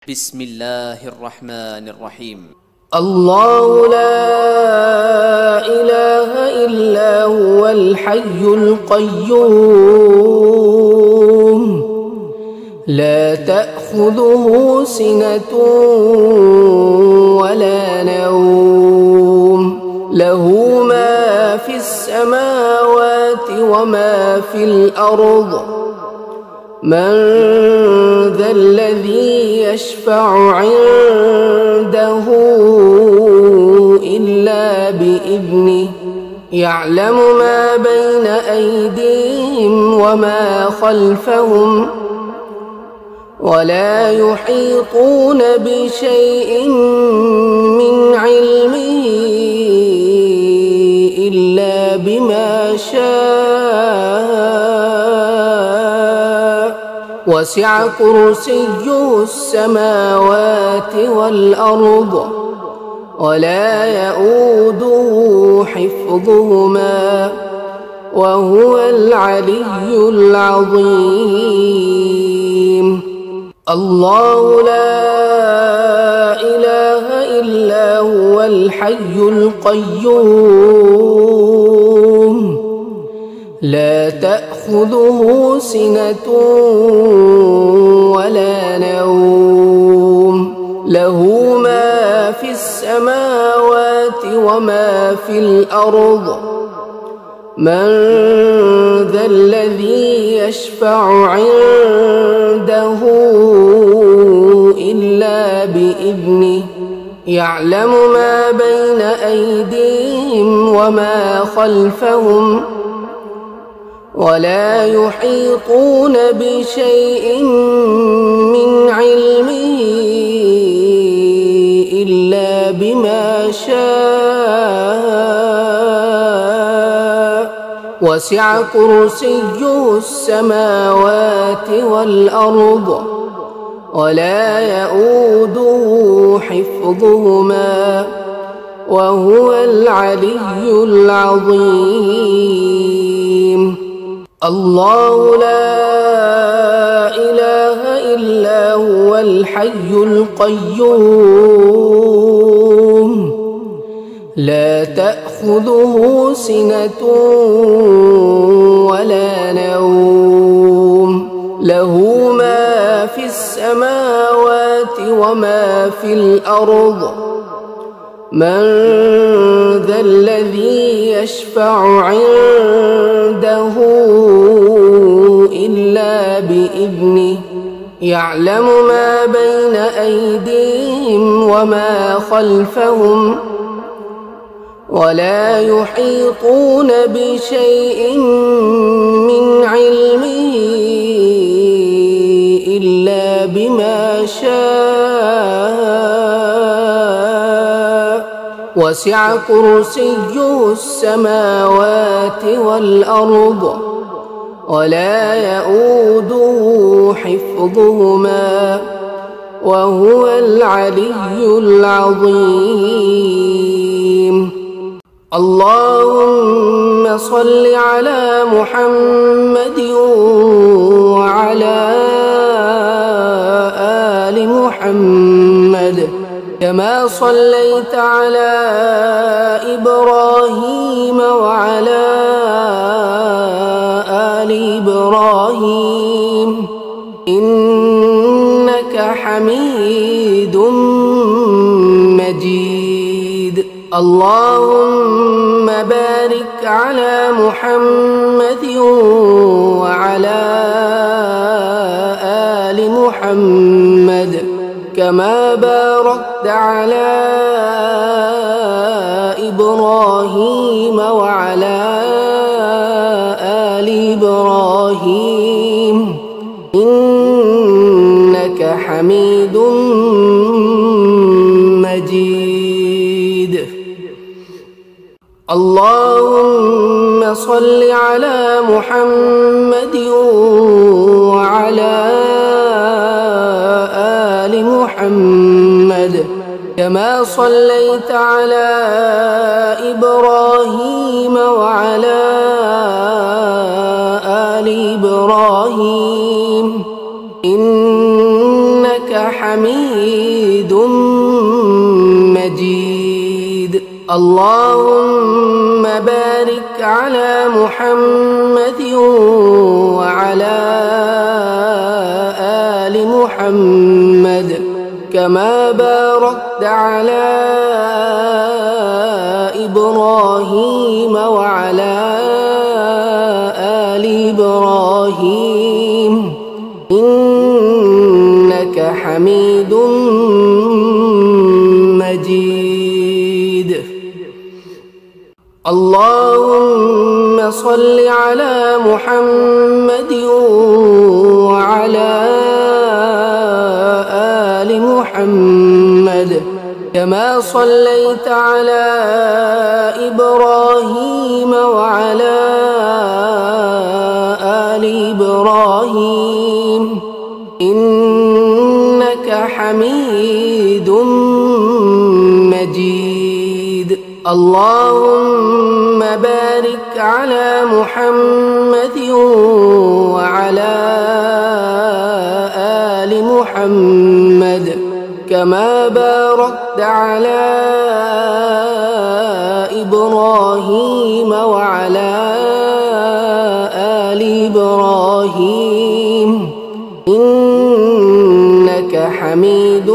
بسم الله الرحمن الرحيم. الله لا إله إلا هو الحي القيوم لا تأخذه سنة ولا نوم له ما في السماوات وما في الأرض من ذا الذي يشفع عنده إلا بإذنه يعلم ما بين أيديهم وما خلفهم ولا يحيطون بشيء من علمه إلا بما شاء وسع كرسيه السماوات والأرض ولا يؤوده حفظهما وهو العلي العظيم. الله لا إله إلا هو الحي القيوم لا تأخذه سنة ولا نوم له ما في السماوات وما في الأرض من ذا الذي يشفع عنده إلا بإذنه يعلم ما بين أيديهم وما خلفهم ولا يحيطون بشيء من علمه إلا بما شاء وسع كرسيه السماوات والأرض ولا يؤوده حفظهما وهو العلي العظيم. الله لا إله إلا هو الحي القيوم لا تأخذه سنة ولا نوم له ما في السماوات وما في الأرض من ذا الذي يشفع عنده إلا بإذنه يعلم ما بين أيديهم وما خلفهم ولا يحيطون بشيء من علمه إلا بما شاء وسع كرسيه السماوات والأرض ولا يؤوده حفظهما وهو العلي العظيم. اللهم صل على محمد وعلى آل محمد كما صليت على إبراهيم وعلى آل إبراهيم إنك حميد مجيد. اللهم بارك على محمد وعلى آل محمد كما باركت على إبراهيم وعلى آل إبراهيم إنك حميد مجيد. اللهم صل على محمد وعلى آل محمد كما صليت على إبراهيم وعلى آل إبراهيم إنك حميد مجيد. اللهم بارك على محمد وعلى آل محمد كما باركت على إبراهيم وعلى آل إبراهيم إنك حميد مجيد. اللهم صل على محمد وعلى آل محمد كما صليت على إبراهيم وعلى آل إبراهيم إنك حميد مجيد. اللهم بارك على محمد وعلى آل محمد كما باركت على إبراهيم وعلى آل إبراهيم إنك حميد